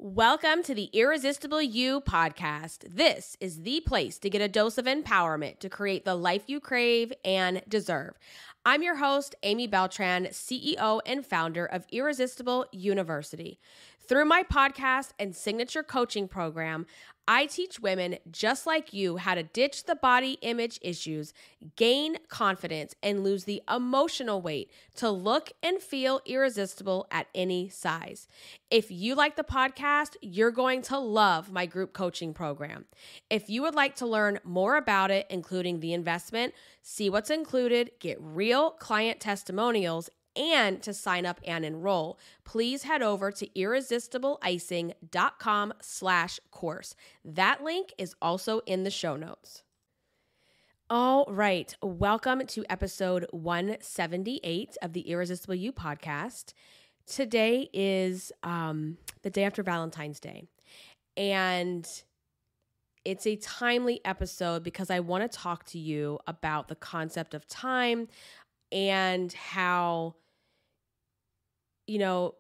Welcome to the Irresistible You podcast. This is the place to get a dose of empowerment to create the life you crave and deserve. I'm your host, Amy Beltran, CEO and founder of Irresistible University. Through my podcast and signature coaching program, I teach women just like you how to ditch the body image issues, gain confidence, and lose the emotional weight to look and feel irresistible at any size. If you like the podcast, you're going to love my group coaching program. If you would like to learn more about it, including the investment, see what's included, get real client testimonials, and to sign up and enroll, please head over to irresistibleicing.com/course. That link is also in the show notes. All right. Welcome to episode 178 of the Irresistible You podcast. Today is the day after Valentine's Day, and it's a timely episode because I want to talk to you about the concept of time and how, the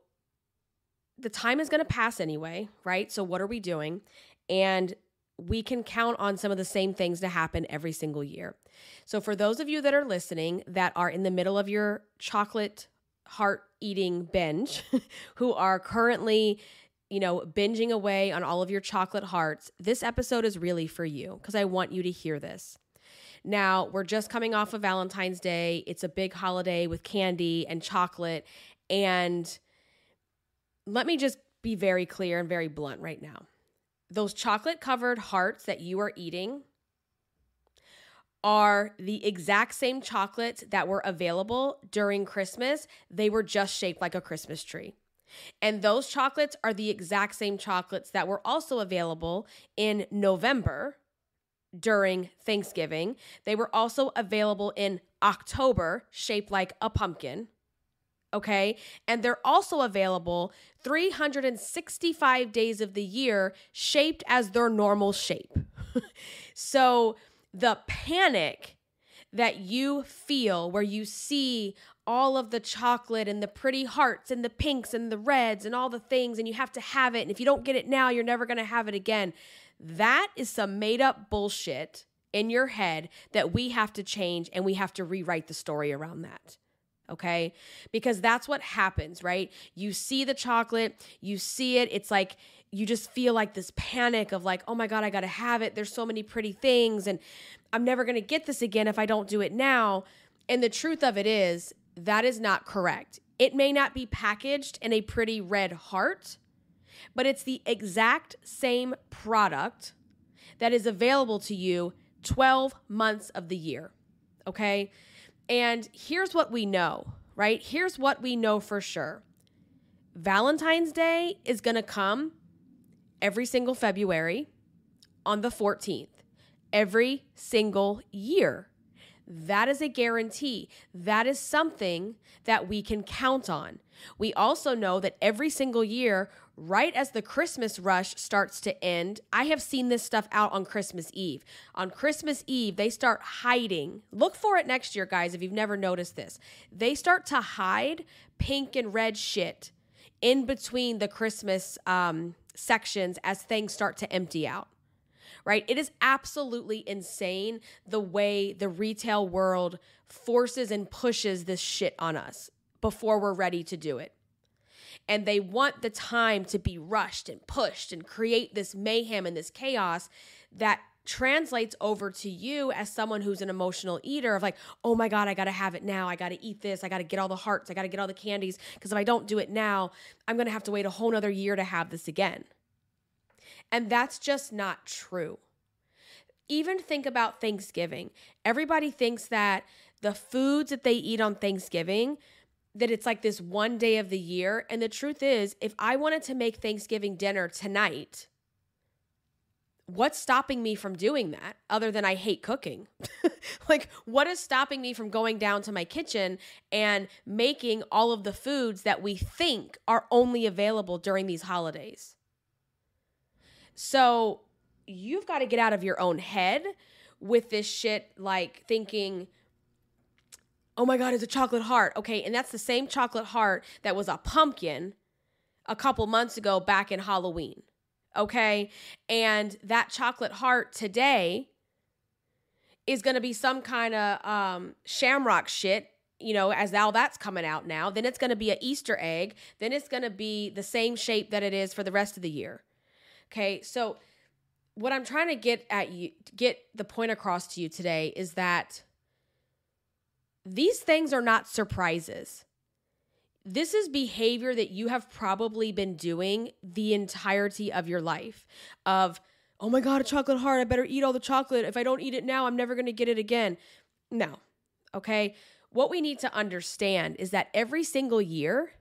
time is going to pass anyway, right? So what are we doing? And we can count on some of the same things to happen every single year. So for those of you that are listening that are in the middle of your chocolate heart eating binge, who are currently, binging away on all of your chocolate hearts, this episode is really for you because I want you to hear this. Now, we're just coming off of Valentine's Day. It's a big holiday with candy and chocolate. And let me just be very clear and very blunt right now. Those chocolate-covered hearts that you are eating are the exact same chocolates that were available during Christmas. They were just shaped like a Christmas tree. And those chocolates are the exact same chocolates that were also available in November during Thanksgiving. They were also available in October, shaped like a pumpkin. Okay. And they're also available 365 days of the year, shaped as their normal shape. So the panic that you feel where you see all of the chocolate and the pretty hearts and the pinks and the reds and all the things, and you have to have it. And if you don't get it now, you're never going to have it again. That is some made up bullshit in your head that we have to change, and we have to rewrite the story around that. Okay? Because that's what happens, right? You see the chocolate, you see it. It's like, you just feel like this panic of like, oh my God, I got to have it. There's so many pretty things, and I'm never going to get this again if I don't do it now. And the truth of it is, that is not correct. It may not be packaged in a pretty red heart, but it's the exact same product that is available to you 12 months of the year, okay? And here's what we know, right? Here's what we know for sure. Valentine's Day is going to come every single February on the 14th, every single year. That is a guarantee. That is something that we can count on. We also know that every single year, right as the Christmas rush starts to end, I have seen this stuff out on Christmas Eve. On Christmas Eve, they start hiding. Look for it next year, guys, if you've never noticed this. They start to hide pink and red shit in between the Christmas sections as things start to empty out. Right? It is absolutely insane the way the retail world forces and pushes this shit on us before we're ready to do it. And they want the time to be rushed and pushed and create this mayhem and this chaos that translates over to you as someone who's an emotional eater of like, oh my God, I got to have it now. I got to eat this. I got to get all the hearts. I got to get all the candies. Because if I don't do it now, I'm going to have to wait a whole nother year to have this again. And that's just not true. Even think about Thanksgiving. Everybody thinks that the foods that they eat on Thanksgiving, that it's like this one day of the year. And the truth is, if I wanted to make Thanksgiving dinner tonight, what's stopping me from doing that other than I hate cooking? Like, what is stopping me from going down to my kitchen and making all of the foods that we think are only available during these holidays? So you've got to get out of your own head with this shit, like thinking, oh my God, it's a chocolate heart. Okay, and that's the same chocolate heart that was a pumpkin a couple months ago back in Halloween. Okay. And that chocolate heart today is going to be some kind of shamrock shit, as now that's coming out now. Then it's going to be an Easter egg. Then it's going to be the same shape that it is for the rest of the year. Okay. So what I'm trying to get the point across to you today is that these things are not surprises. This is behavior that you have probably been doing the entirety of your life of, oh my God, a chocolate heart. I better eat all the chocolate. If I don't eat it now, I'm never going to get it again. No. Okay. What we need to understand is that every single year,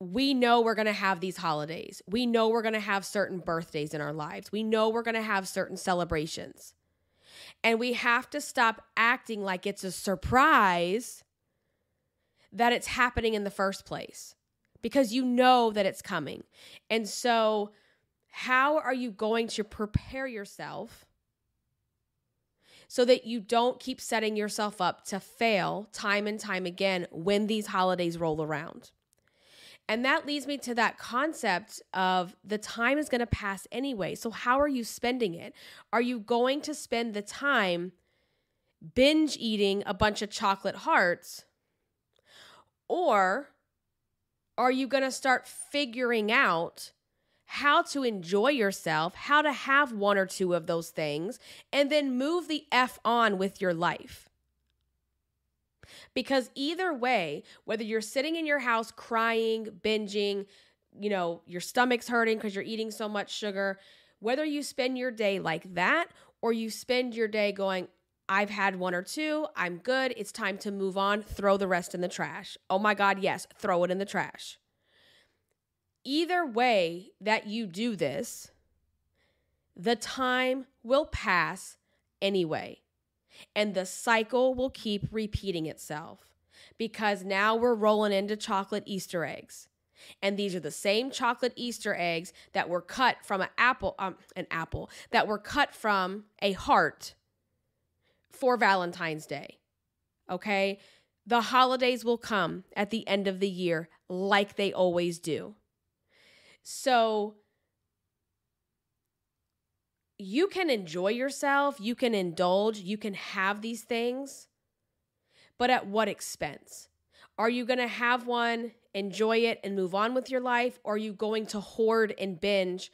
we know we're going to have these holidays. We know we're going to have certain birthdays in our lives. We know we're going to have certain celebrations. And we have to stop acting like it's a surprise that it's happening in the first place, because you know that it's coming. And so how are you going to prepare yourself so that you don't keep setting yourself up to fail time and time again when these holidays roll around? And that leads me to that concept of the time is going to pass anyway. So how are you spending it? Are you going to spend the time binge eating a bunch of chocolate hearts? Or are you going to start figuring out how to enjoy yourself, how to have one or two of those things, and then move the F on with your life? Because either way, whether you're sitting in your house crying, binging, your stomach's hurting because you're eating so much sugar, whether you spend your day like that or you spend your day going, I've had one or two, I'm good, it's time to move on, throw the rest in the trash. Oh my God, yes, throw it in the trash. Either way that you do this, the time will pass anyway. And the cycle will keep repeating itself, because now we're rolling into chocolate Easter eggs. And these are the same chocolate Easter eggs that were cut from that were cut from a heart for Valentine's Day. Okay? The holidays will come at the end of the year like they always do. So you can enjoy yourself, you can indulge, you can have these things, but at what expense? Are you going to have one, enjoy it, and move on with your life? Or are you going to hoard and binge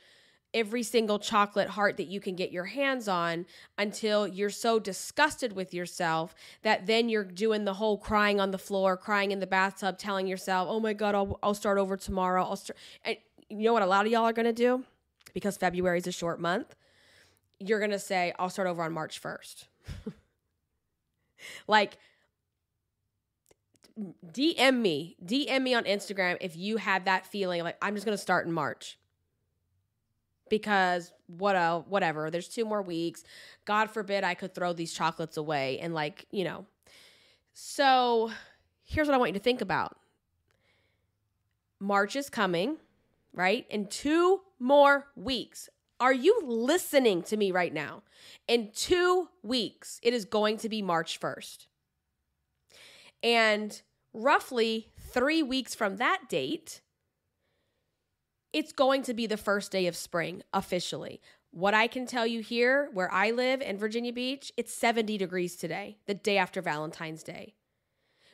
every single chocolate heart that you can get your hands on until you're so disgusted with yourself that then you're doing the whole crying on the floor, crying in the bathtub, telling yourself, oh my God, I'll start over tomorrow. And you know what a lot of y'all are going to do? Because February is a short month. You're going to say, I'll start over on March 1st. Like, DM me on Instagram if you had that feeling like, I'm just going to start in March. Because whatever, there's 2 more weeks. God forbid I could throw these chocolates away and So here's what I want you to think about. March is coming, right? In 2 more weeks. Are you listening to me right now? In 2 weeks, it is going to be March 1st. And roughly 3 weeks from that date, it's going to be the first day of spring officially. What I can tell you here, where I live in Virginia Beach, it's 70 degrees today, the day after Valentine's Day.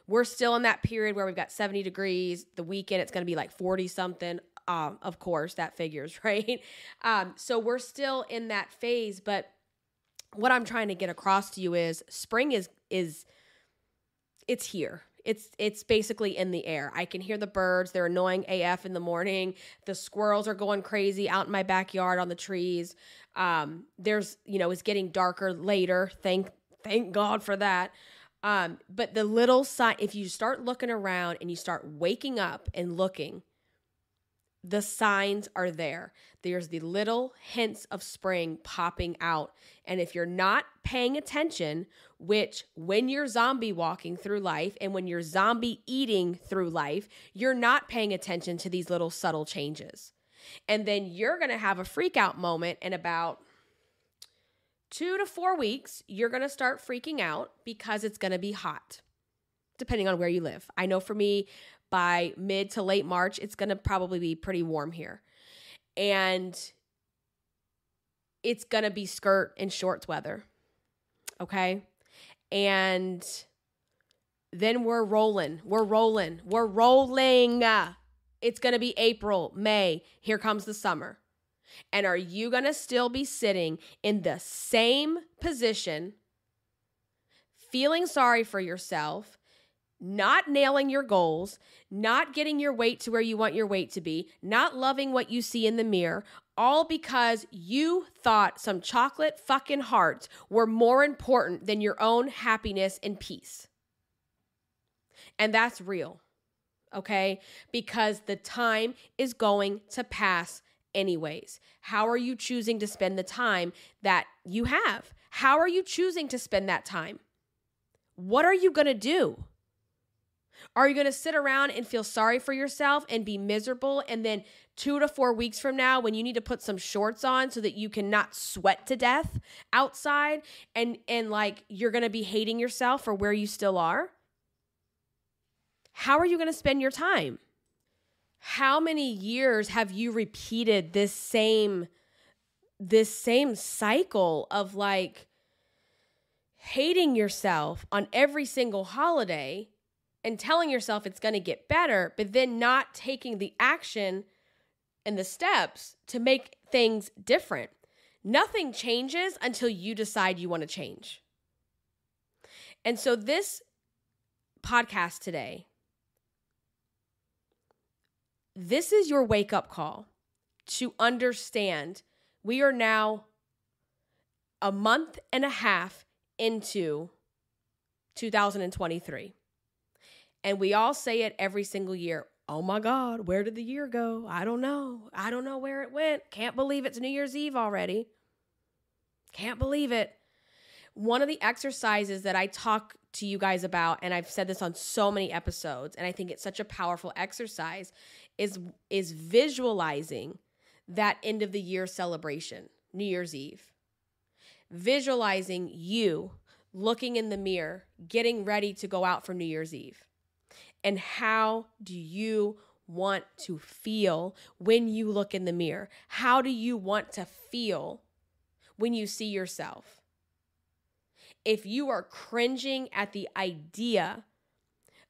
We're still in that period where we've got 70 degrees. The weekend, it's going to be like 40 something. Of course, that figures, right? So we're still in that phase. But what I'm trying to get across to you is spring is it's here. It's basically in the air. I can hear the birds. They're annoying AF in the morning. The squirrels are going crazy out in my backyard on the trees. It's getting darker later. Thank God for that. But the little sign, if you start looking around and you start waking up and looking, the signs are there. There's the little hints of spring popping out. And if you're not paying attention, which when you're zombie walking through life and when you're zombie eating through life, you're not paying attention to these little subtle changes. And then you're going to have a freak out moment in about 2 to 4 weeks. You're going to start freaking out because it's going to be hot, depending on where you live. I know for me, by mid to late March, it's going to probably be pretty warm here. And it's going to be skirt and shorts weather. Okay? And then we're rolling. It's going to be April, May. Here comes the summer. And are you going to still be sitting in the same position, feeling sorry for yourself, not nailing your goals, not getting your weight to where you want your weight to be, not loving what you see in the mirror, all because you thought some chocolate fucking hearts were more important than your own happiness and peace? And that's real, okay? Because the time is going to pass anyways. How are you choosing to spend the time that you have? How are you choosing to spend that time? What are you going to do? Are you going to sit around and feel sorry for yourself and be miserable, and then 2 to 4 weeks from now, when you need to put some shorts on so that you can not sweat to death outside, and like you're going to be hating yourself for where you still are? How are you going to spend your time? How many years have you repeated this same cycle of like hating yourself on every single holiday and telling yourself it's going to get better, but then not taking the action and the steps to make things different? Nothing changes until you decide you want to change. And so this podcast today, this is your wake-up call to understand we are now a month and a half into 2023. And we all say it every single year. Oh my God, where did the year go? I don't know. I don't know where it went. Can't believe it's New Year's Eve already. Can't believe it. One of the exercises that I talk to you guys about, and I've said this on so many episodes, and I think it's such a powerful exercise, is visualizing that end of the year celebration, New Year's Eve. Visualizing you looking in the mirror, getting ready to go out for New Year's Eve. And how do you want to feel when you look in the mirror? How do you want to feel when you see yourself? If you are cringing at the idea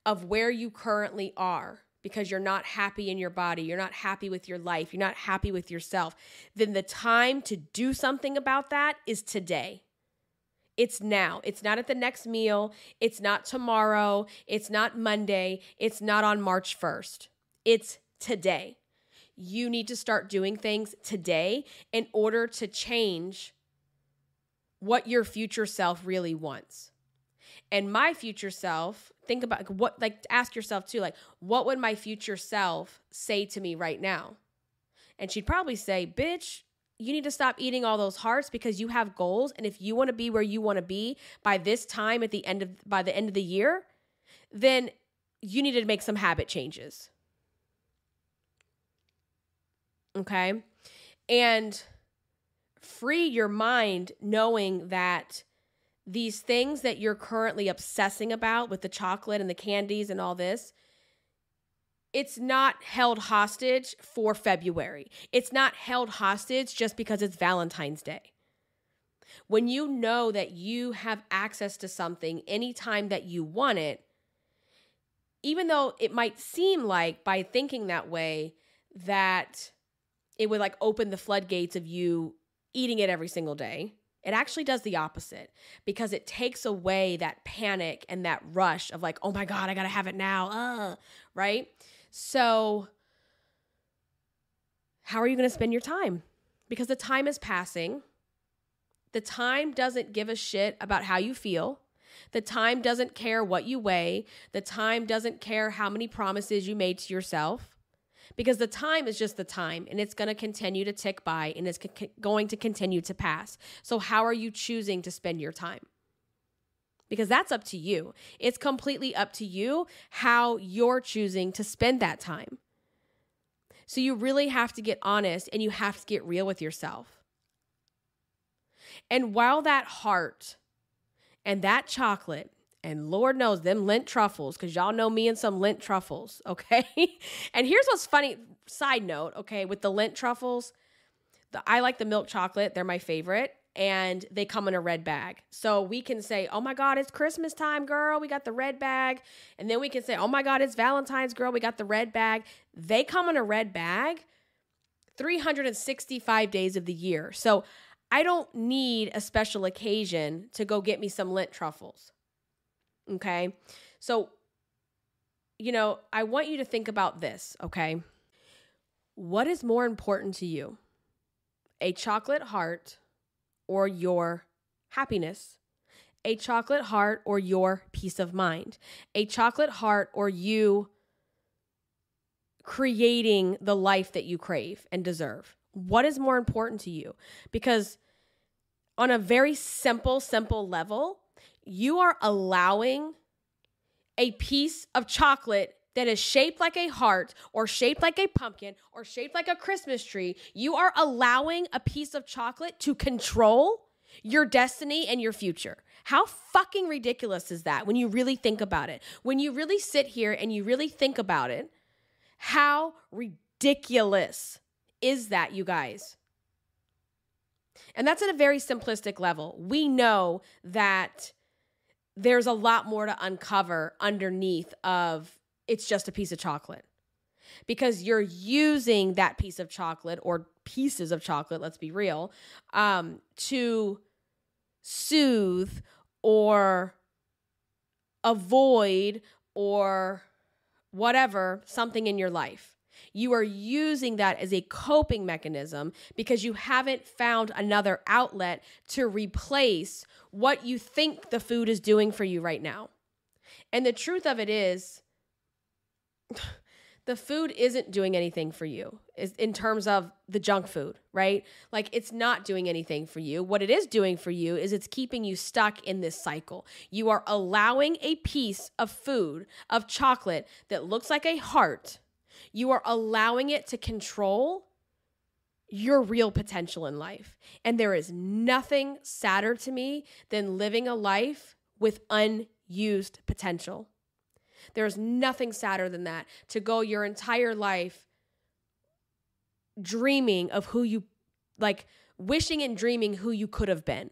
of where you currently are because you're not happy in your body, you're not happy with your life, you're not happy with yourself, then the time to do something about that is today. It's now. It's not at the next meal. It's not tomorrow. It's not Monday. It's not on March 1st. It's today. You need to start doing things today in order to change what your future self really wants. And my future self, think about what, like, ask yourself too, like, what would my future self say to me right now? And she'd probably say, bitch, you need to stop eating all those hearts because you have goals. And if you want to be where you want to be by this time by the end of the year, then you need to make some habit changes. Okay? And free your mind knowing that these things that you're currently obsessing about with the chocolate and the candies and all this, it's not held hostage for February. It's not held hostage just because it's Valentine's Day. When you know that you have access to something anytime that you want it, even though it might seem like by thinking that way that it would like open the floodgates of you eating it every single day, it actually does the opposite because it takes away that panic and that rush of like, oh my God, I got to have it now, right? So how are you going to spend your time? Because the time is passing. The time doesn't give a shit about how you feel. The time doesn't care what you weigh. The time doesn't care how many promises you made to yourself. Because the time is just the time, and it's going to continue to tick by, and it's going to continue to pass. So how are you choosing to spend your time? Because that's up to you. It's completely up to you how you're choosing to spend that time. So you really have to get honest and you have to get real with yourself. And while that heart and that chocolate And Lord knows them Lindt truffles, because y'all know me and some Lindt truffles, okay? And here's what's funny, side note, okay, with the Lindt truffles, I like the milk chocolate. They're my favorite. And they come in a red bag. So we can say, oh my God, it's Christmas time, girl. We got the red bag. And then we can say, oh my God, it's Valentine's, girl. We got the red bag. They come in a red bag 365 days of the year. So I don't need a special occasion to go get me some Lindt truffles. Okay? So, I want you to think about this, okay? What is more important to you? A chocolate heart or your happiness? A chocolate heart or your peace of mind? A chocolate heart or you creating the life that you crave and deserve? What is more important to you? Because on a very simple level, you are allowing a piece of chocolate that is shaped like a heart or shaped like a pumpkin or shaped like a Christmas tree. You are allowing a piece of chocolate to control your destiny and your future. How fucking ridiculous is that when you really think about it? When you really sit here and you really think about it, how ridiculous is that, you guys? And that's at a very simplistic level. We know that there's a lot more to uncover underneath of it's just a piece of chocolate, because you're using that piece of chocolate or pieces of chocolate, let's be real, to soothe or avoid or whatever something in your life. You are using that as a coping mechanism because you haven't found another outlet to replace what you think the food is doing for you right now. And the truth of it is, the food isn't doing anything for you in terms of the junk food, right? Like, it's not doing anything for you. What it is doing for you is it's keeping you stuck in this cycle. You are allowing a piece of food, of chocolate that looks like a heart. You are allowing it to control your real potential in life. And there is nothing sadder to me than living a life with unused potential. There's nothing sadder than that, to go your entire life dreaming of wishing and dreaming who you could have been.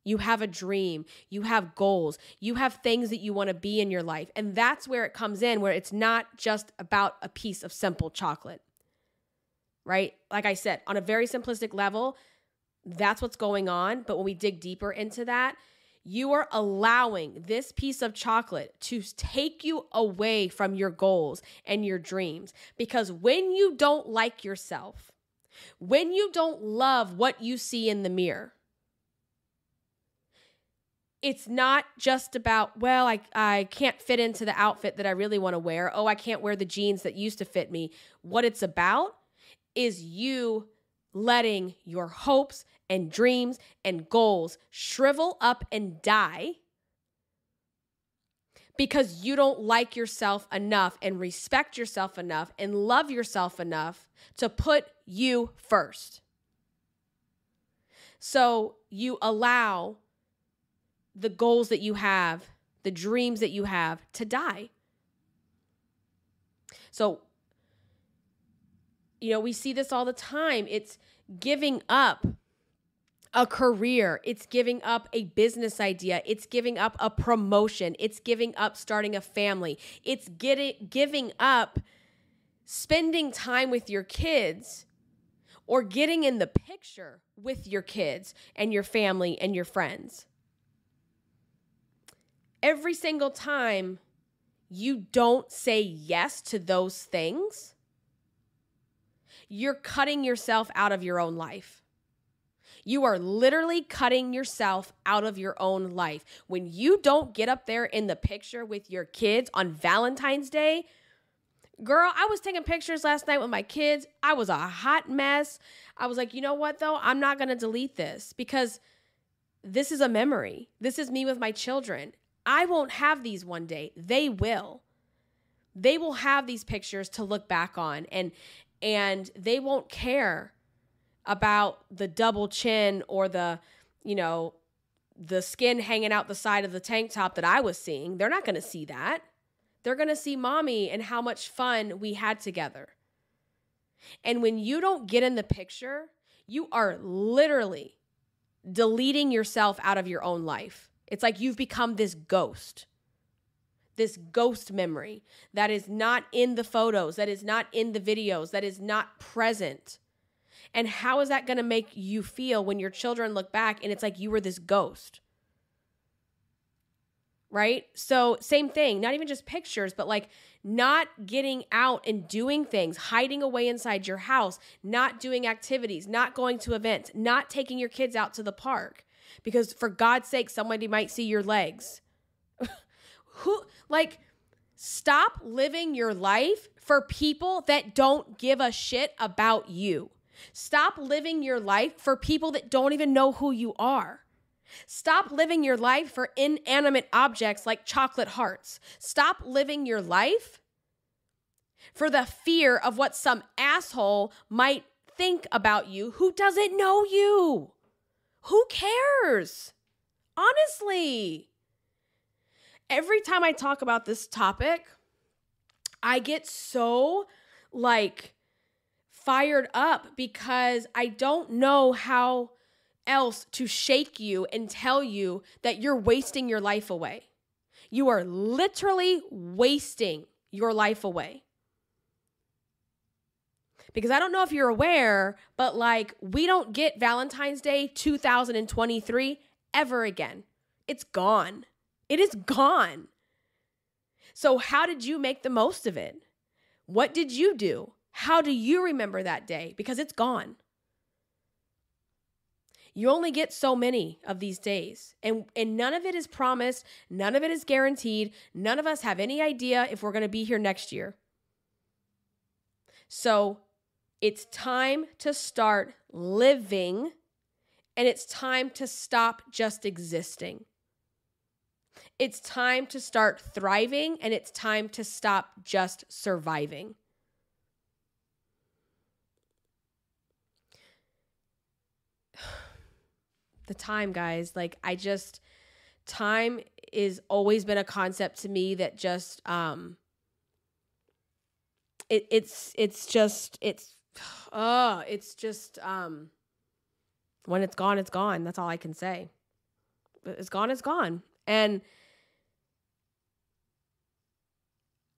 You have a dream, you have goals, you have things that you want to be in your life. And that's where it comes in, where it's not just about a piece of simple chocolate, right? Like I said, on a very simplistic level, that's what's going on. But when we dig deeper into that, you are allowing this piece of chocolate to take you away from your goals and your dreams. Because when you don't like yourself, when you don't love what you see in the mirror, it's not just about, well, I can't fit into the outfit that I really want to wear. Oh, I can't wear the jeans that used to fit me. What it's about is you letting your hopes and dreams and goals shrivel up and die because you don't like yourself enough and respect yourself enough and love yourself enough to put you first. So you allow the goals that you have, the dreams that you have, to die. So, we see this all the time. It's giving up a career. It's giving up a business idea. It's giving up a promotion. It's giving up starting a family. It's giving up spending time with your kids or getting in the picture with your kids and your family and your friends. Every single time you don't say yes to those things, you're cutting yourself out of your own life. You are literally cutting yourself out of your own life. When you don't get up there in the picture with your kids on Valentine's Day, girl, I was taking pictures last night with my kids. I was a hot mess. I was like, you know what though? I'm not going to delete this because this is a memory. This is me with my children. I won't have these one day. They will. They will have these pictures to look back on, and they won't care about the double chin or the the skin hanging out the side of the tank top that I was seeing. They're not going to see that. They're going to see mommy and how much fun we had together. And when you don't get in the picture, you are literally deleting yourself out of your own life. It's like you've become this ghost memory that is not in the photos, that is not in the videos, that is not present. And how is that going to make you feel when your children look back and it's like you were this ghost? Right? So same thing, not even just pictures, but like not getting out and doing things, hiding away inside your house, not doing activities, not going to events, not taking your kids out to the park because for God's sake, somebody might see your legs. Stop living your life for people that don't give a shit about you. Stop living your life for people that don't even know who you are. Stop living your life for inanimate objects like chocolate hearts. Stop living your life for the fear of what some asshole might think about you who doesn't know you. Who cares? Honestly. Every time I talk about this topic, I get so fired up because I don't know how else to shake you and tell you that you're wasting your life away. You are literally wasting your life away. Because I don't know if you're aware, but we don't get Valentine's Day 2023 ever again. It's gone. It is gone. So how did you make the most of it? What did you do? How do you remember that day? Because it's gone. You only get so many of these days. And none of it is promised. None of it is guaranteed. None of us have any idea if we're going to be here next year. So it's time to start living, and it's time to stop just existing. It's time to start thriving, and it's time to stop just surviving. The time, guys, time is always been a concept to me that just, when it's gone, it's gone. That's all I can say. It's gone, it's gone. And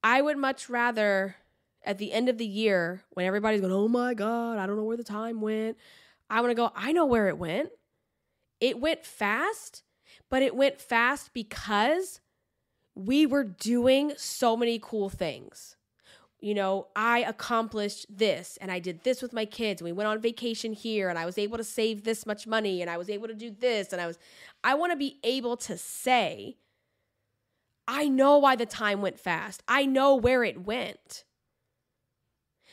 I would much rather at the end of the year when everybody's going, oh my God, I don't know where the time went. I want to go, I know where it went. It went fast, but it went fast because we were doing so many cool things. You know, I accomplished this and I did this with my kids and we went on vacation here and I was able to save this much money and I was able to do this and I want to be able to say, I know why the time went fast. I know where it went.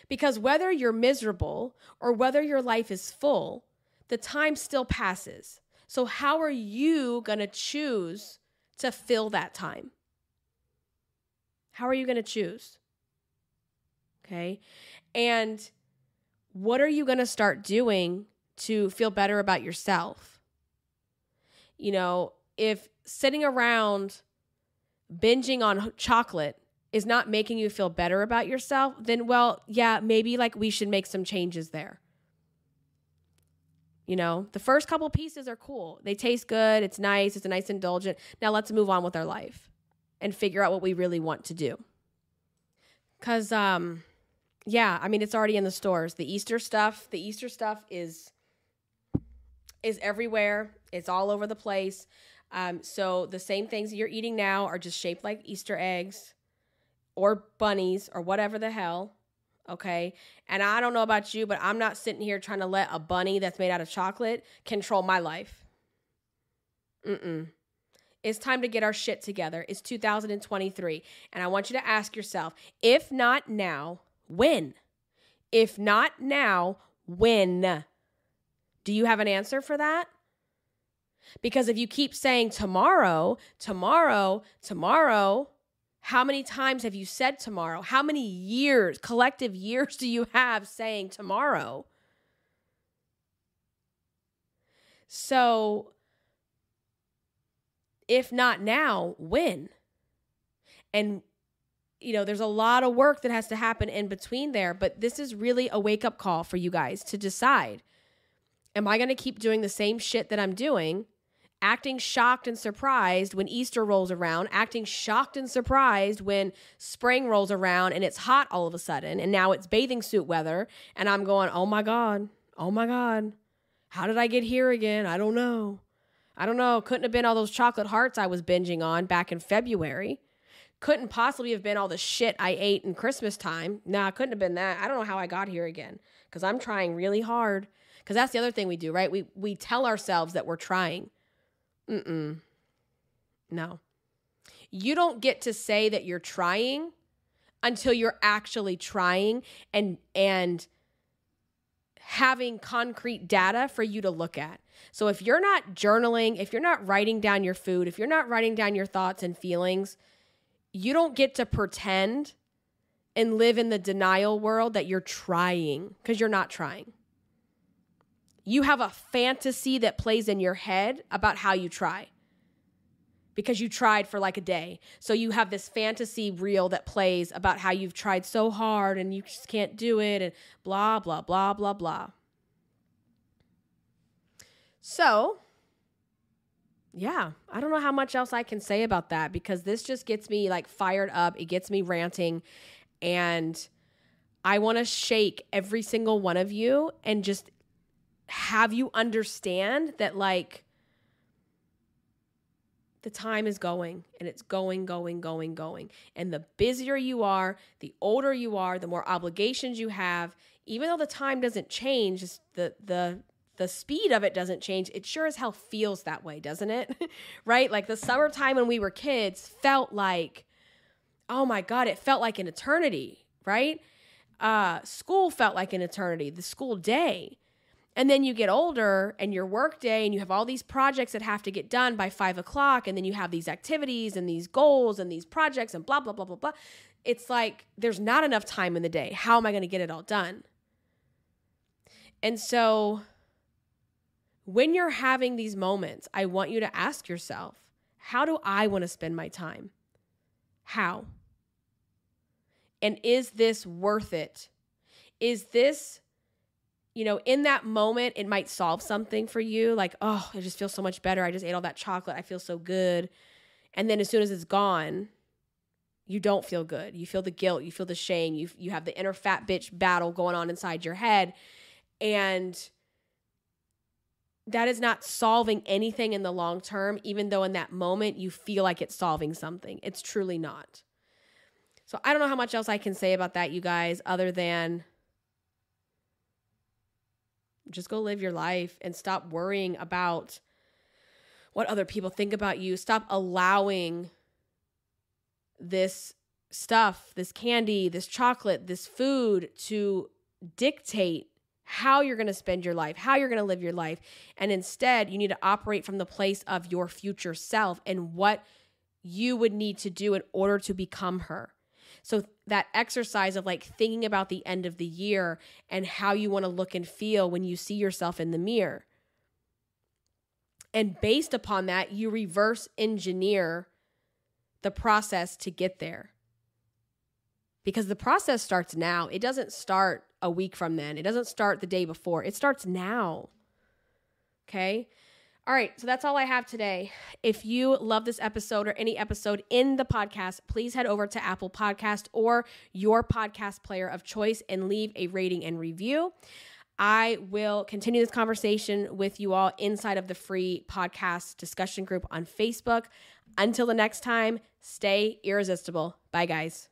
Because whether you're miserable or whether your life is full, the time still passes. So how are you going to choose to fill that time? How are you going to choose? Okay. And what are you going to start doing to feel better about yourself? You know, if sitting around binging on chocolate is not making you feel better about yourself, then, well, yeah, maybe we should make some changes there. You know, the first couple pieces are cool. They taste good. It's nice. It's a nice indulgent. Now let's move on with our life and figure out what we really want to do. Because, it's already in the stores. The Easter stuff is everywhere. It's all over the place. So the same things that you're eating now are just shaped like Easter eggs or bunnies or whatever the hell. Okay. And I don't know about you, but I'm not sitting here trying to let a bunny that's made out of chocolate control my life. It's time to get our shit together. It's 2023. And I want you to ask yourself, if not now, when? If not now, when? Do you have an answer for that? Because if you keep saying tomorrow, how many times have you said tomorrow? How many years, collective years, do you have saying tomorrow? So If not now, when? And, there's a lot of work that has to happen in between there, but this is really a wake-up call for you guys to decide, am I going to keep doing the same shit that I'm doing, acting shocked and surprised when Easter rolls around, acting shocked and surprised when spring rolls around and it's hot all of a sudden, and now it's bathing suit weather, and I'm going, oh my God, how did I get here again? I don't know. Couldn't have been all those chocolate hearts I was binging on back in February. Couldn't possibly have been all the shit I ate in Christmas time. Nah, couldn't have been that. I don't know how I got here again, because I'm trying really hard. Because that's the other thing we do, right? We tell ourselves that we're trying. No. You don't get to say that you're trying until you're actually trying and having concrete data for you to look at. So if you're not journaling, if you're not writing down your food, if you're not writing down your thoughts and feelings, you don't get to pretend and live in the denial world that you're trying, because you're not trying. You have a fantasy that plays in your head about how you try, because you tried for like a day. So you have this fantasy reel that plays about how you've tried so hard and you just can't do it and blah, blah, blah, blah, blah. So, yeah, I don't know how much else I can say about that, because this just gets me like fired up. It gets me ranting, and I want to shake every single one of you and just have you understand that like the time is going, and it's going. And the busier you are, the older you are, the more obligations you have. Even though the time doesn't change, the speed of it doesn't change. It sure as hell feels that way, doesn't it? Right? Like the summertime when we were kids felt like, oh my God, it felt like an eternity, right? School felt like an eternity, the school day. And then you get older and your work day, and you have all these projects that have to get done by 5:00. And then you have these activities and these goals and these projects and blah, blah, blah, blah, blah. It's like there's not enough time in the day. How am I going to get it all done? And so when you're having these moments, I want you to ask yourself, how do I want to spend my time? How? And is this worth it? Is this, in that moment, it might solve something for you. Like, oh, I just feel so much better. I just ate all that chocolate. I feel so good. And then as soon as it's gone, you don't feel good. You feel the guilt. You feel the shame. You have the inner fat bitch battle going on inside your head. And that is not solving anything in the long term, even though in that moment you feel like it's solving something. It's truly not. So I don't know how much else I can say about that, you guys, other than just go live your life and stop worrying about what other people think about you. Stop allowing this stuff, this candy, this chocolate, this food to dictate how you're going to spend your life, how you're going to live your life. And instead, you need to operate from the place of your future self and what you would need to do in order to become her. So that exercise of like thinking about the end of the year and how you want to look and feel when you see yourself in the mirror. And based upon that, you reverse engineer the process to get there. Because the process starts now. It doesn't start a week from then. It doesn't start the day before. It starts now. Okay? All right, so that's all I have today. If you love this episode or any episode in the podcast, please head over to Apple Podcast or your podcast player of choice and leave a rating and review. I will continue this conversation with you all inside of the free podcast discussion group on Facebook. Until the next time, stay irresistible. Bye, guys.